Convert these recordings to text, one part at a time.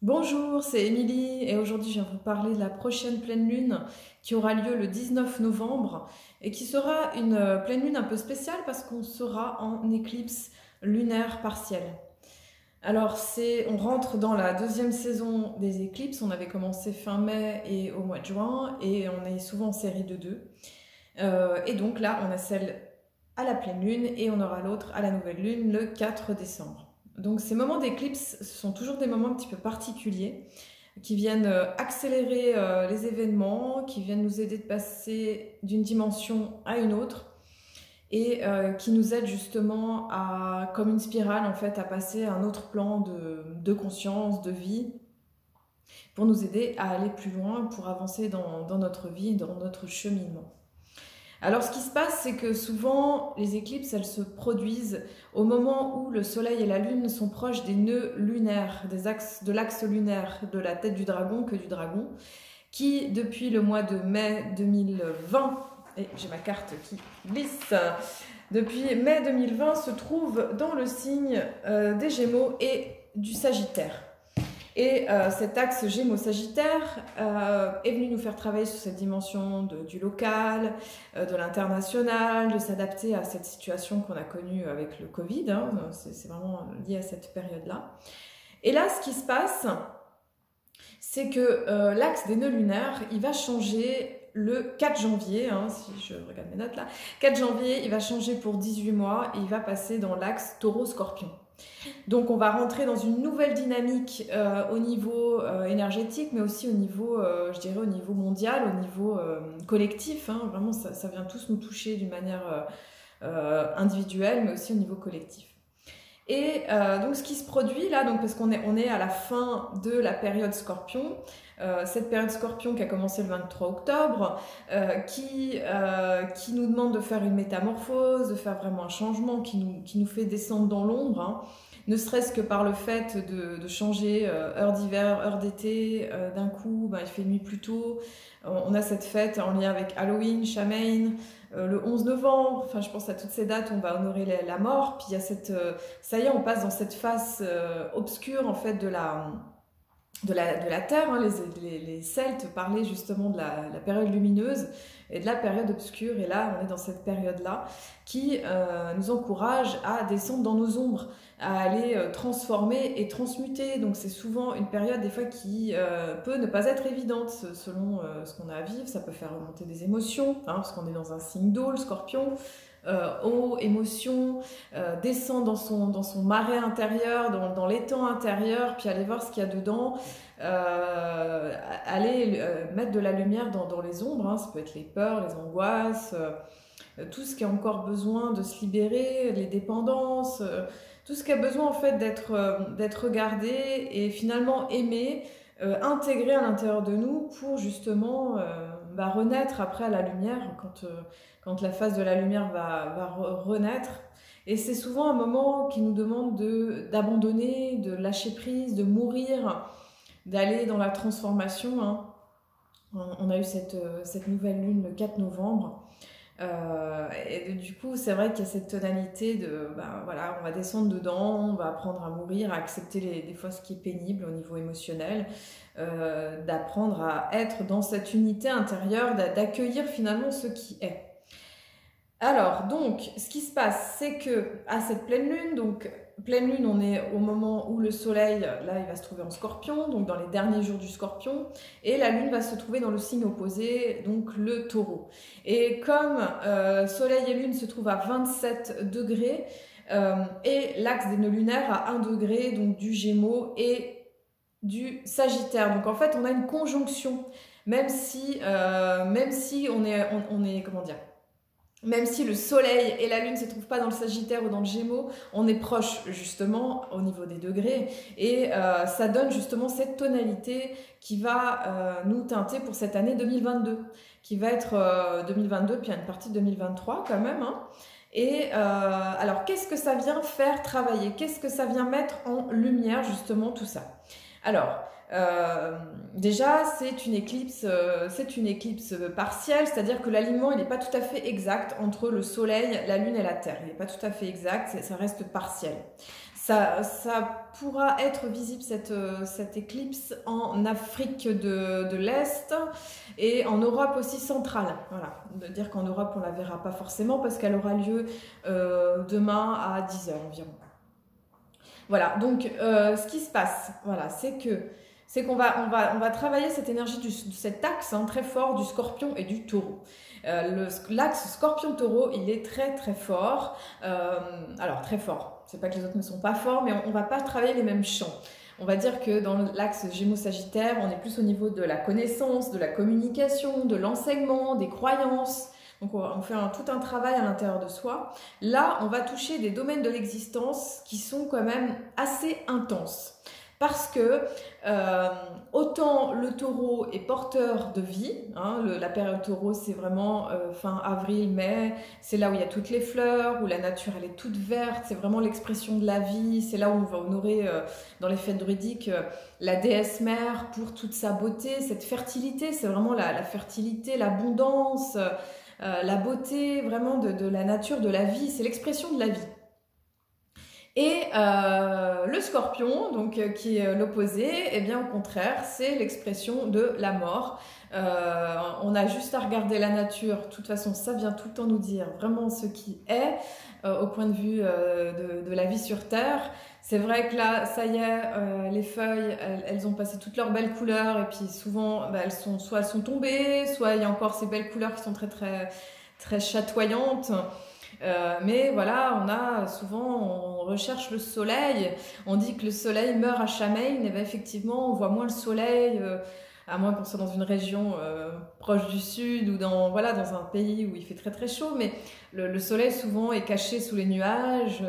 Bonjour, c'est Émilie et aujourd'hui je viens vous parler de la prochaine pleine lune qui aura lieu le 19 novembre et qui sera une pleine lune un peu spéciale parce qu'on sera en éclipse lunaire partielle. Alors on rentre dans la deuxième saison des éclipses, on avait commencé fin mai et au mois de juin et on est souvent en série de deux. Et donc là on a celle à la pleine lune et on aura l'autre à la nouvelle lune le 4 décembre. Donc ces moments d'éclipse, ce sont toujours des moments un petit peu particuliers qui viennent accélérer les événements, qui viennent nous aider de passer d'une dimension à une autre et qui nous aident justement à, comme une spirale en fait, à passer à un autre plan de conscience, de vie, pour nous aider à aller plus loin, pour avancer dans notre vie, dans notre cheminement. Alors ce qui se passe, c'est que souvent les éclipses, elles se produisent au moment où le Soleil et la Lune sont proches des nœuds lunaires, de l'axe lunaire de la tête du dragon, que du dragon, qui depuis le mois de mai 2020, et j'ai ma carte qui glisse, depuis mai 2020 se trouve dans le signe des Gémeaux et du Sagittaire. Et cet axe Gémeaux-Sagittaire est venu nous faire travailler sur cette dimension du local, de l'international, de s'adapter à cette situation qu'on a connue avec le Covid. Hein, c'est vraiment lié à cette période-là. Et là, ce qui se passe, c'est que l'axe des nœuds lunaires, il va changer le 4 janvier, hein, si je regarde mes notes là, 4 janvier, il va changer pour 18 mois et il va passer dans l'axe Taureau-Scorpion. Donc on va rentrer dans une nouvelle dynamique au niveau énergétique, mais aussi au niveau, je dirais, au niveau mondial, au niveau collectif. Hein. Vraiment, ça vient tous nous toucher d'une manière individuelle, mais aussi au niveau collectif. Et donc ce qui se produit là, donc, parce qu'on est à la fin de la période Scorpion, cette période Scorpion qui a commencé le 23 octobre, qui nous demande de faire une métamorphose, de faire vraiment un changement, qui nous fait descendre dans l'ombre, hein, ne serait-ce que par le fait de changer heure d'hiver, heure d'été, d'un coup il fait nuit plus tôt, on a cette fête en lien avec Halloween, Samhain, le 11 novembre, enfin je pense à toutes ces dates où on va honorer la mort, puis il y a ça y est, on passe dans cette phase obscure en fait de la Terre, hein. Les Celtes parlaient justement de la période lumineuse et de la période obscure, et là on est dans cette période-là qui nous encourage à descendre dans nos ombres, à aller transformer et transmuter. Donc c'est souvent une période des fois qui peut ne pas être évidente selon ce qu'on a à vivre. Ça peut faire remonter des émotions, hein, parce qu'on est dans un signe d'eau, le Scorpion. Eau, émotion, descend dans son marais intérieur, dans l'étang intérieur, puis aller voir ce qu'il y a dedans, aller mettre de la lumière dans les ombres, hein. Ça peut être les peurs, les angoisses, tout ce qui a encore besoin de se libérer, les dépendances, tout ce qui a besoin en fait d'être regardé et finalement aimé, intégré à l'intérieur de nous pour justement renaître après à la lumière quand la phase de la lumière va renaître. Et c'est souvent un moment qui nous demande d'abandonner, de lâcher prise, de mourir, d'aller dans la transformation. Hein. On a eu cette nouvelle lune le 4 novembre. Et du coup, c'est vrai qu'il y a cette tonalité de, voilà, on va descendre dedans, on va apprendre à mourir, à accepter des fois ce qui est pénible au niveau émotionnel, d'apprendre à être dans cette unité intérieure, d'accueillir finalement ce qui est. Alors, donc, ce qui se passe, c'est que à cette pleine lune, donc pleine lune, on est au moment où le soleil, là, il va se trouver en Scorpion, donc dans les derniers jours du Scorpion, et la lune va se trouver dans le signe opposé, donc le Taureau. Et comme soleil et lune se trouvent à 27 degrés, et l'axe des nœuds lunaires à 1 degré, donc du Gémeaux et du Sagittaire. Donc en fait, on a une conjonction, même si on est comment dire, même si le soleil et la lune ne se trouvent pas dans le Sagittaire ou dans le Gémeaux, on est proche justement au niveau des degrés, et ça donne justement cette tonalité qui va nous teinter pour cette année 2022, qui va être 2022, puis il y a une partie de 2023 quand même, hein. Et alors qu'est-ce que ça vient faire travailler? Qu'est-ce que ça vient mettre en lumière justement tout ça? Alors, déjà, c'est une éclipse partielle, c'est-à-dire que l'alignement il n'est pas tout à fait exact entre le Soleil, la Lune et la Terre. Il n'est pas tout à fait exact, ça reste partiel. Ça pourra être visible, cette éclipse, en Afrique de l'Est et en Europe aussi centrale. Voilà, de dire qu'en Europe, on ne la verra pas forcément parce qu'elle aura lieu demain à 10 h environ. Voilà, donc ce qui se passe, voilà, c'est qu'on va travailler cette énergie de cet axe très fort du Scorpion et du Taureau. L'axe Scorpion-Taureau, il est très très fort. Alors très fort, c'est pas que les autres ne sont pas forts, mais on va pas travailler les mêmes champs. On va dire que dans l'axe Gémeaux-Sagittaire, on est plus au niveau de la connaissance, de la communication, de l'enseignement, des croyances. Donc on fait tout un travail à l'intérieur de soi. Là, on va toucher des domaines de l'existence qui sont quand même assez intenses. Parce que autant le taureau est porteur de vie, la période taureau c'est vraiment fin avril, mai, c'est là où il y a toutes les fleurs, où la nature elle est toute verte, c'est vraiment l'expression de la vie, c'est là où on va honorer dans les fêtes druidiques la déesse mère pour toute sa beauté, cette fertilité, c'est vraiment la fertilité, l'abondance, la beauté vraiment de la nature, de la vie, c'est l'expression de la vie. Et le Scorpion, donc qui est l'opposé, eh bien au contraire, c'est l'expression de la mort. On a juste à regarder la nature. De toute façon, ça vient tout le temps nous dire vraiment ce qui est au point de vue de la vie sur Terre. C'est vrai que là, ça y est, les feuilles, elles ont passé toutes leurs belles couleurs et puis souvent, soit elles sont tombées, soit il y a encore ces belles couleurs qui sont très très très chatoyantes. Mais voilà, on recherche le soleil, on dit que le soleil meurt à Chamain, et bien effectivement on voit moins le soleil, à moins qu'on soit dans une région proche du sud ou dans un pays où il fait très très chaud, mais le soleil souvent est caché sous les nuages,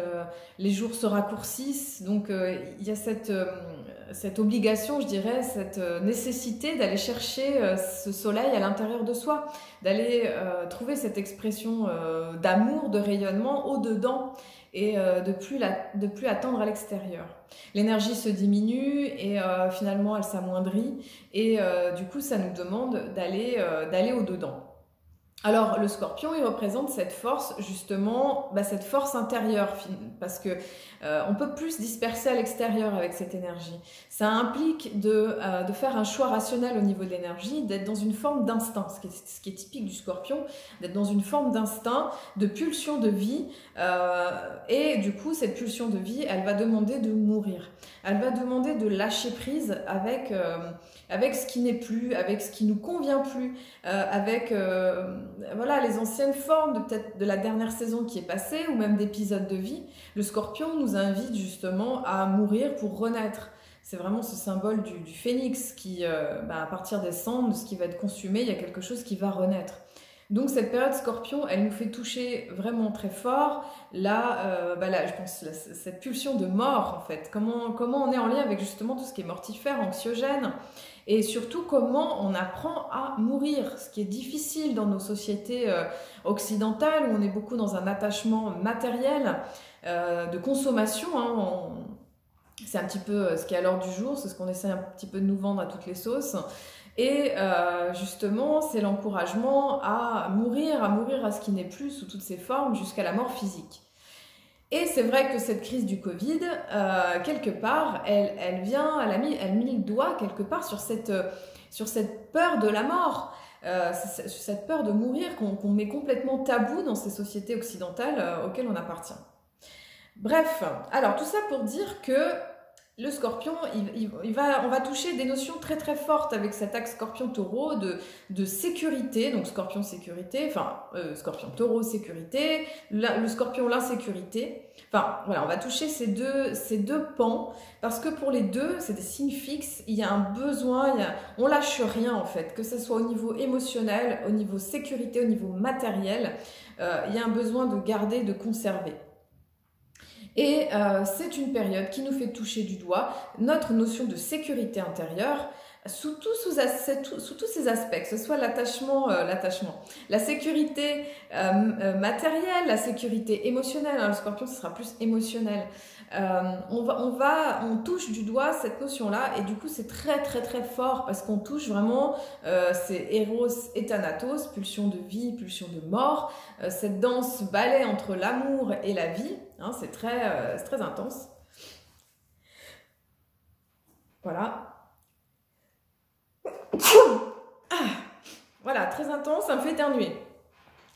les jours se raccourcissent, donc il y a cette obligation, je dirais, cette nécessité d'aller chercher ce soleil à l'intérieur de soi, d'aller trouver cette expression d'amour, de rayonnement au-dedans et de plus attendre à l'extérieur. L'énergie se diminue et finalement elle s'amoindrit et du coup ça nous demande d'aller au-dedans. Alors le Scorpion, il représente cette force justement, cette force intérieure, parce que on peut plus disperser à l'extérieur avec cette énergie. Ça implique de faire un choix rationnel au niveau de l'énergie, d'être dans une forme d'instinct, ce qui est typique du Scorpion, d'être dans une forme d'instinct, de pulsion de vie, et du coup cette pulsion de vie, elle va demander de mourir. Elle va demander de lâcher prise avec ce qui n'est plus, avec ce qui nous convient plus, avec les anciennes formes peut-être de la dernière saison qui est passée ou même d'épisodes de vie. Le Scorpion nous invite justement à mourir pour renaître. C'est vraiment ce symbole du phénix qui, à partir des cendres, de ce qui va être consumé, il y a quelque chose qui va renaître. Donc cette période Scorpion, elle nous fait toucher vraiment très fort là, je pense cette pulsion de mort en fait. Comment on est en lien avec justement tout ce qui est mortifère, anxiogène, et surtout comment on apprend à mourir, ce qui est difficile dans nos sociétés occidentales où on est beaucoup dans un attachement matériel, de consommation. C'est un petit peu ce qui est à l'ordre du jour, c'est ce qu'on essaie un petit peu de nous vendre à toutes les sauces. Et justement, c'est l'encouragement à mourir à ce qui n'est plus sous toutes ses formes jusqu'à la mort physique. Et c'est vrai que cette crise du Covid, quelque part, elle met le doigt quelque part sur cette peur de la mort, sur cette peur de mourir qu'on met complètement tabou dans ces sociétés occidentales auxquelles on appartient. Bref, alors tout ça pour dire que le Scorpion, on va toucher des notions très très fortes avec cet axe Scorpion-Taureau de sécurité, donc Scorpion sécurité, Scorpion-Taureau sécurité, le Scorpion l'insécurité. Enfin voilà, on va toucher ces deux pans parce que pour les deux, c'est des signes fixes. Il y a un besoin, on lâche rien en fait, que ce soit au niveau émotionnel, au niveau sécurité, au niveau matériel, il y a un besoin de garder, de conserver. Et c'est une période qui nous fait toucher du doigt notre notion de sécurité intérieure sous tous ces aspects, que ce soit l'attachement, la sécurité matérielle, la sécurité émotionnelle. Le Scorpion, ce sera plus émotionnel. On touche du doigt cette notion-là et du coup c'est très très très fort parce qu'on touche vraiment c'est Eros et Thanatos, pulsion de vie, pulsion de mort, cette danse ballet entre l'amour et la vie, c'est très intense. Voilà. Voilà, très intense, ça me fait éternuer.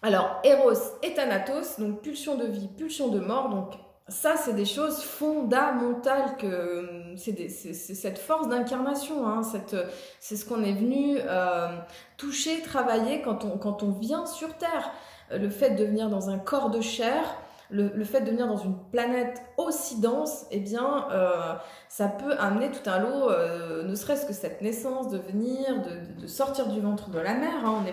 Alors, Eros et Thanatos, donc pulsion de vie, pulsion de mort, donc ça, c'est des choses fondamentales, c'est cette force d'incarnation, hein, c'est ce qu'on est venu toucher, travailler quand on vient sur Terre. Le fait de venir dans un corps de chair, le fait de venir dans une planète aussi dense, eh bien, ça peut amener tout un lot, ne serait-ce que cette naissance, de venir, de sortir du ventre de la mer, hein, on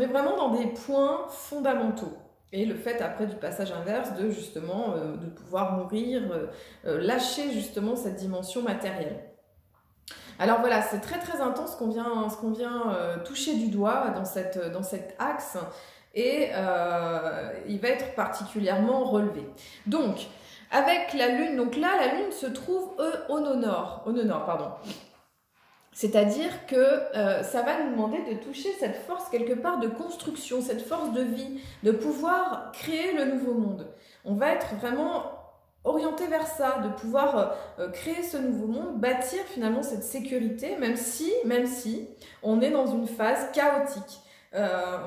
est vraiment dans des points fondamentaux. Et le fait après du passage inverse de justement de pouvoir mourir, lâcher justement cette dimension matérielle. Alors voilà, c'est très très intense ce qu'on vient toucher du doigt dans cet axe, et il va être particulièrement relevé. Donc avec la Lune, donc là la Lune se trouve au nord, pardon. C'est-à-dire que ça va nous demander de toucher cette force quelque part de construction, cette force de vie, de pouvoir créer le nouveau monde. On va être vraiment orienté vers ça, de pouvoir créer ce nouveau monde, bâtir finalement cette sécurité, même si on est dans une phase chaotique.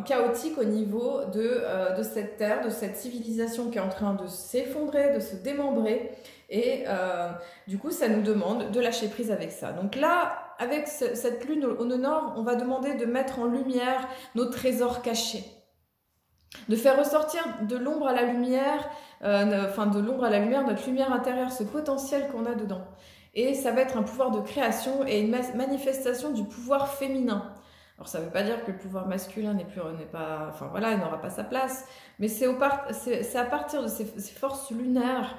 Chaotique au niveau de cette terre, de cette civilisation qui est en train de s'effondrer, de se démembrer, et du coup ça nous demande de lâcher prise avec ça. Donc là, avec cette lune au nord, on va demander de mettre en lumière nos trésors cachés, de faire ressortir de l'ombre à la lumière, de l'ombre à la lumière, notre lumière intérieure, ce potentiel qu'on a dedans. Et ça va être un pouvoir de création et une manifestation du pouvoir féminin. Alors ça ne veut pas dire que le pouvoir masculin il n'aura pas sa place, mais c'est à partir de ces forces lunaires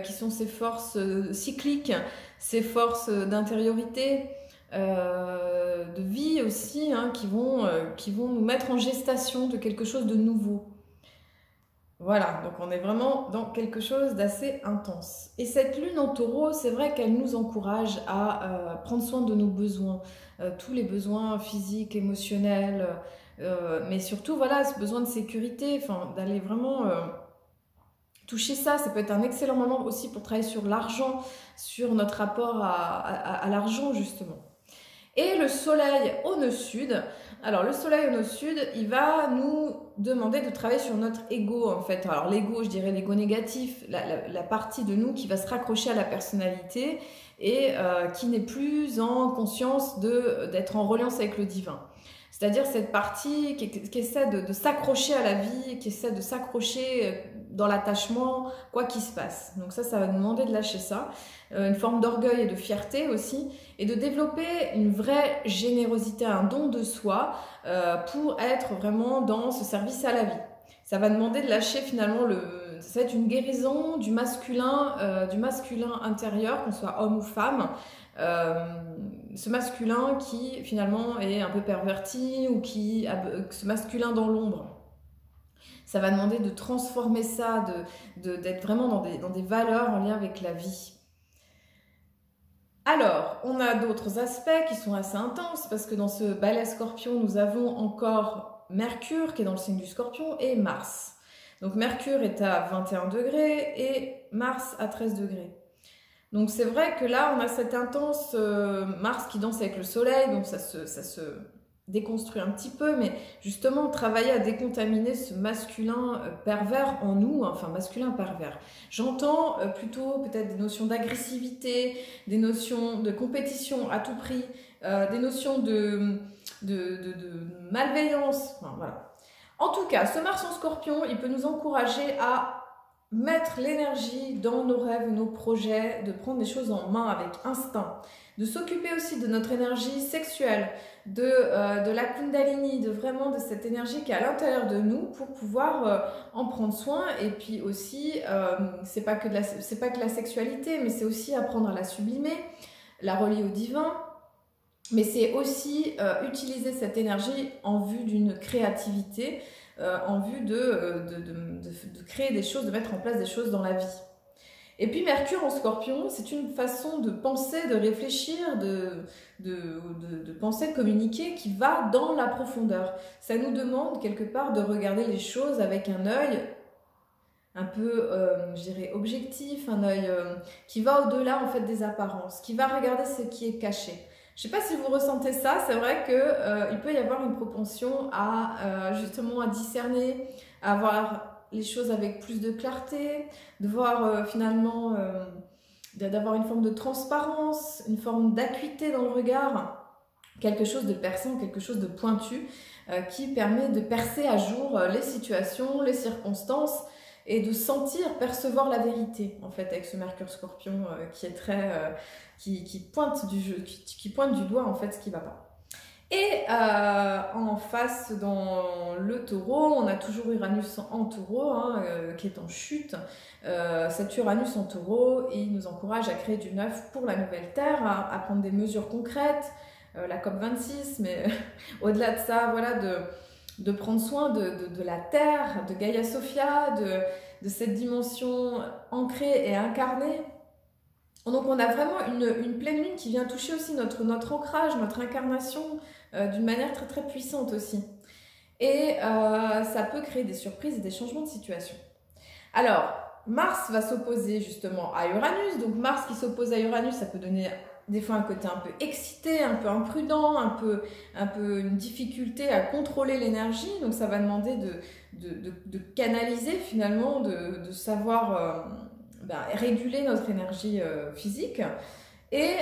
qui sont ces forces cycliques, ces forces d'intériorité, de vie aussi, hein, qui vont nous mettre en gestation de quelque chose de nouveau. Voilà, donc on est vraiment dans quelque chose d'assez intense. Et cette lune en taureau, c'est vrai qu'elle nous encourage à prendre soin de nos besoins, tous les besoins physiques, émotionnels, mais surtout, voilà, ce besoin de sécurité, d'aller vraiment toucher ça. Ça peut être un excellent moment aussi pour travailler sur l'argent, sur notre rapport à l'argent, justement. Et le soleil au nœud sud, alors le soleil au nœud sud, il va nous demander de travailler sur notre ego en fait. Alors l'ego, je dirais l'ego négatif, la partie de nous qui va se raccrocher à la personnalité et qui n'est plus en conscience d'être en reliance avec le divin. C'est-à-dire cette partie qui essaie de s'accrocher à la vie, qui essaie de s'accrocher dans l'attachement, quoi qu'il se passe. Donc ça va nous demander de lâcher ça. Une forme d'orgueil et de fierté aussi, et de développer une vraie générosité, un don de soi pour être vraiment dans ce service à la vie. Ça va demander de lâcher finalement ça va être une guérison du masculin intérieur, qu'on soit homme ou femme, ce masculin qui finalement est un peu perverti, ou ce masculin dans l'ombre. Ça va demander de transformer ça, d'être vraiment dans des valeurs en lien avec la vie. Alors, on a d'autres aspects qui sont assez intenses, parce que dans ce balai scorpion, nous avons encore Mercure qui est dans le signe du scorpion et Mars. Donc Mercure est à 21 degrés et Mars à 13 degrés. Donc c'est vrai que là, on a cette intense Mars qui danse avec le soleil, donc ça se déconstruit un petit peu, mais justement travailler à décontaminer ce masculin pervers en nous, enfin masculin pervers. J'entends plutôt peut-être des notions d'agressivité, des notions de compétition à tout prix, des notions de malveillance, enfin, voilà. En tout cas, ce Mars en Scorpion, il peut nous encourager à mettre l'énergie dans nos rêves, nos projets, de prendre les choses en main avec instinct, de s'occuper aussi de notre énergie sexuelle, de la Kundalini, de cette énergie qui est à l'intérieur de nous pour pouvoir en prendre soin. Et puis aussi, c'est pas que la sexualité, mais c'est aussi apprendre à la sublimer, la relier au divin. Mais c'est aussi utiliser cette énergie en vue d'une créativité, en vue de créer des choses, de mettre en place des choses dans la vie. Et puis Mercure en Scorpion, c'est une façon de penser, de réfléchir, de penser, de communiquer qui va dans la profondeur. Ça nous demande quelque part de regarder les choses avec un œil un peu, je dirais, objectif, un œil qui va au-delà en fait des apparences, qui va regarder ce qui est caché. Je ne sais pas si vous ressentez ça, c'est vrai qu'il peut y avoir une propension à justement à discerner, à voir les choses avec plus de clarté, de voir finalement, d'avoir une forme de transparence, une forme d'acuité dans le regard, quelque chose de perçant, quelque chose de pointu, qui permet de percer à jour les situations, les circonstances, et de sentir, percevoir la vérité, en fait, avec ce Mercure Scorpion qui est très... qui pointe qui pointe du doigt, en fait, ce qui ne va pas. Et en face, dans le taureau, on a toujours Uranus en taureau, hein, qui est en chute. Cet Uranus en taureau, il nous encourage à créer du neuf pour la nouvelle Terre, à prendre des mesures concrètes, la COP26, mais au-delà de ça, voilà, de prendre soin de la Terre, de Gaïa Sophia, de cette dimension ancrée et incarnée. Donc on a vraiment une pleine lune qui vient toucher aussi notre ancrage, notre incarnation d'une manière très très puissante aussi. Et ça peut créer des surprises et des changements de situation. Alors, Mars va s'opposer justement à Uranus. Donc Mars qui s'oppose à Uranus, ça peut donner des fois un côté un peu excité, un peu imprudent, un peu une difficulté à contrôler l'énergie. Donc ça va demander de canaliser finalement, de savoir réguler notre énergie physique. Et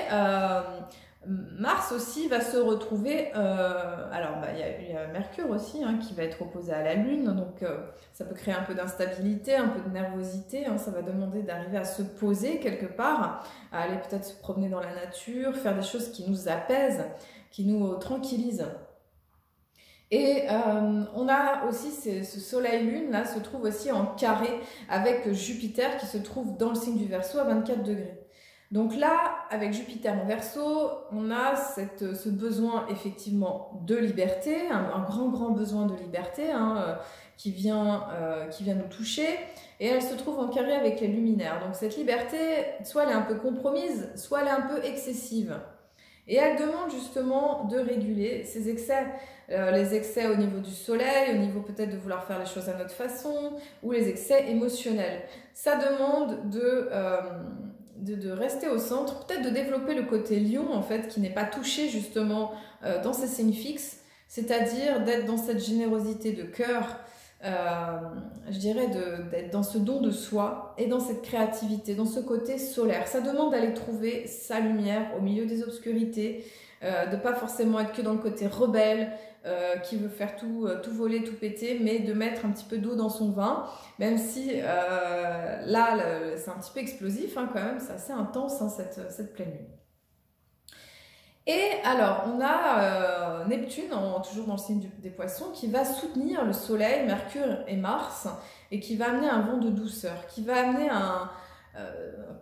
Mars aussi va se retrouver, alors il y a Mercure aussi hein, qui va être opposé à la Lune, donc ça peut créer un peu d'instabilité, un peu de nervosité, hein, ça va demander d'arriver à se poser quelque part, à aller peut-être se promener dans la nature, faire des choses qui nous apaisent, qui nous tranquillisent. Et on a aussi ce soleil-lune là se trouve aussi en carré avec Jupiter qui se trouve dans le signe du Verseau à 24 degrés. Donc là, avec Jupiter en Verseau, on a ce besoin effectivement de liberté, un grand besoin de liberté hein, qui vient nous toucher, et elle se trouve en carré avec les luminaires. Donc cette liberté, soit elle est un peu compromise, soit elle est un peu excessive. Et elle demande justement de réguler ces excès, les excès au niveau du soleil, au niveau peut-être de vouloir faire les choses à notre façon, ou les excès émotionnels. Ça demande de rester au centre, peut-être de développer le côté lion en fait, qui n'est pas touché justement dans ces signes fixes, c'est-à-dire d'être dans cette générosité de cœur, je dirais d'être dans ce don de soi et dans cette créativité, dans ce côté solaire. Ça demande d'aller trouver sa lumière au milieu des obscurités, de pas forcément être que dans le côté rebelle, qui veut faire tout voler, tout péter, mais de mettre un petit peu d'eau dans son vin, même si là c'est un petit peu explosif hein, quand même, c'est assez intense hein, cette pleine lune. Et alors, on a Neptune, toujours dans le signe des poissons, qui va soutenir le Soleil, Mercure et Mars, et qui va amener un vent de douceur, qui va amener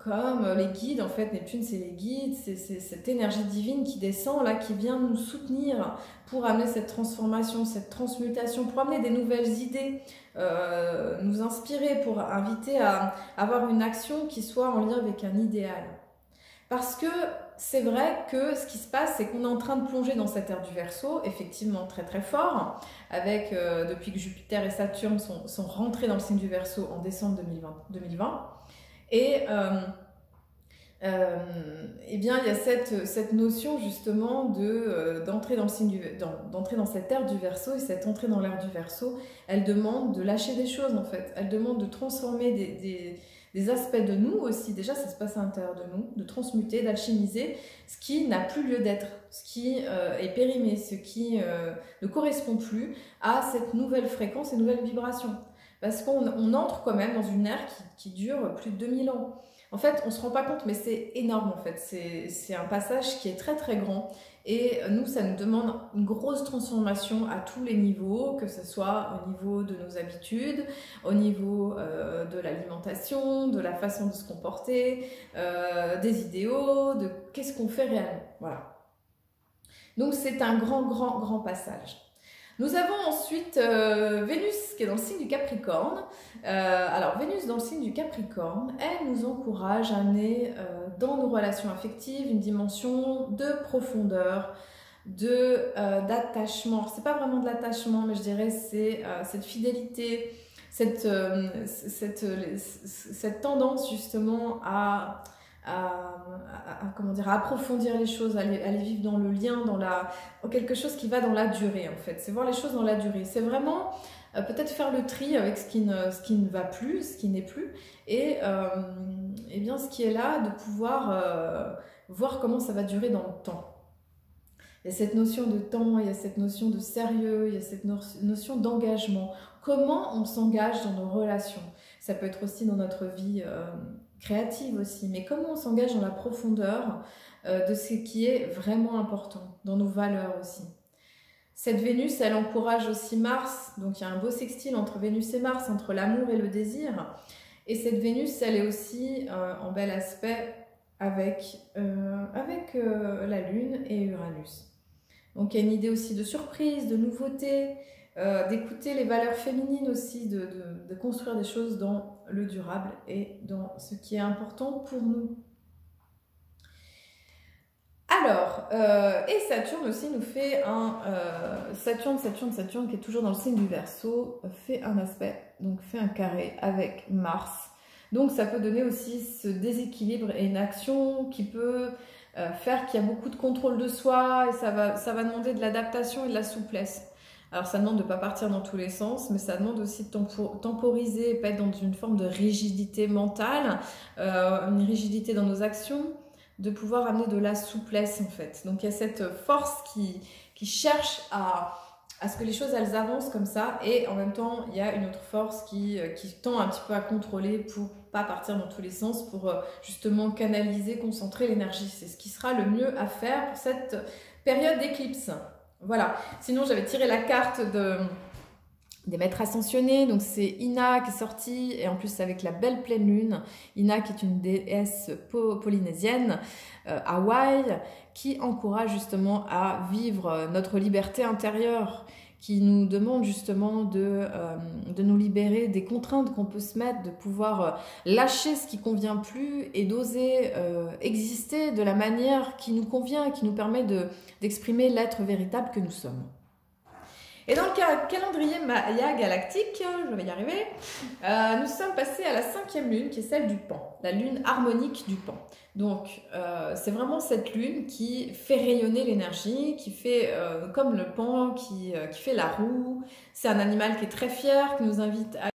comme les guides, en fait, Neptune c'est les guides, c'est cette énergie divine qui descend, là, qui vient nous soutenir pour amener cette transformation, cette transmutation, pour amener des nouvelles idées, nous inspirer, pour inviter à avoir une action qui soit en lien avec un idéal. Parce que c'est vrai que ce qui se passe, c'est qu'on est en train de plonger dans cette ère du Verseau, effectivement très très fort, avec depuis que Jupiter et Saturne sont rentrés dans le signe du Verseau en décembre 2020. Et eh bien, il y a cette notion justement d'entrer dans cette ère du Verseau, et cette entrée dans l'ère du Verseau, elle demande de lâcher des choses en fait, elle demande de transformer des aspects de nous aussi, déjà ça se passe à l'intérieur de nous, de transmuter, d'alchimiser ce qui n'a plus lieu d'être, ce qui est périmé, ce qui ne correspond plus à cette nouvelle fréquence et nouvelle vibration. Parce qu'on entre quand même dans une ère qui dure plus de 2000 ans. En fait, on ne se rend pas compte, mais c'est énorme en fait. C'est un passage qui est très très grand. Et nous, ça nous demande une grosse transformation à tous les niveaux, que ce soit au niveau de nos habitudes, au niveau de l'alimentation, de la façon de se comporter, des idéaux, de qu'est-ce qu'on fait réellement. Voilà. Donc c'est un grand passage. Nous avons ensuite Vénus qui est dans le signe du Capricorne. Alors Vénus dans le signe du Capricorne, elle nous encourage à amener dans nos relations affectives une dimension de profondeur, d'attachement. C'est pas vraiment de l'attachement, mais je dirais c'est cette fidélité, cette tendance justement comment dire, à approfondir les choses, à les vivre dans le lien, dans quelque chose qui va dans la durée en fait. C'est voir les choses dans la durée. C'est vraiment peut-être faire le tri avec ce qui ne va plus, ce qui n'est plus, et bien ce qui est là, de pouvoir voir comment ça va durer dans le temps. Il y a cette notion de temps, il y a cette notion de sérieux, il y a cette notion d'engagement. Comment on s'engage dans nos relations? Ça peut être aussi dans notre vie créative aussi, mais comment on s'engage dans la profondeur de ce qui est vraiment important, dans nos valeurs aussi. Cette Vénus, elle encourage aussi Mars, donc il y a un beau sextile entre Vénus et Mars, entre l'amour et le désir. Et cette Vénus, elle est aussi en bel aspect avec la Lune et Uranus. Donc il y a une idée aussi de surprise, de nouveauté, d'écouter les valeurs féminines aussi, de construire des choses dans le durable et dans ce qui est important pour nous. Alors, et Saturne aussi nous fait Saturne qui est toujours dans le signe du Verseau, fait un aspect, donc fait un carré avec Mars. Donc ça peut donner aussi ce déséquilibre et une action qui peut faire qu'il y a beaucoup de contrôle de soi, et ça va demander de l'adaptation et de la souplesse. Alors ça demande de ne pas partir dans tous les sens, mais ça demande aussi de temporiser, pas être dans une forme de rigidité mentale, une rigidité dans nos actions, de pouvoir amener de la souplesse en fait. Donc il y a cette force qui cherche à ce que les choses elles avancent comme ça, et en même temps il y a une autre force qui tend un petit peu à contrôler pour pas partir dans tous les sens, pour justement canaliser, concentrer l'énergie. C'est ce qui sera le mieux à faire pour cette période d'éclipse. Voilà. Sinon j'avais tiré la carte des maîtres ascensionnés, donc c'est Ina qui est sortie, et en plus avec la belle pleine lune. Ina qui est une déesse polynésienne, Hawaï, qui encourage justement à vivre notre liberté intérieure, qui nous demande justement de nous libérer des contraintes qu'on peut se mettre, de pouvoir lâcher ce qui ne convient plus et d'oser exister de la manière qui nous convient et qui nous permet d'exprimer l'être véritable que nous sommes. Et dans le calendrier Maya galactique, je vais y arriver, nous sommes passés à la 5e lune, qui est celle du Pan, la lune harmonique du Pan. Donc, c'est vraiment cette lune qui fait rayonner l'énergie, qui fait comme le Pan, qui fait la roue. C'est un animal qui est très fier, qui nous invite à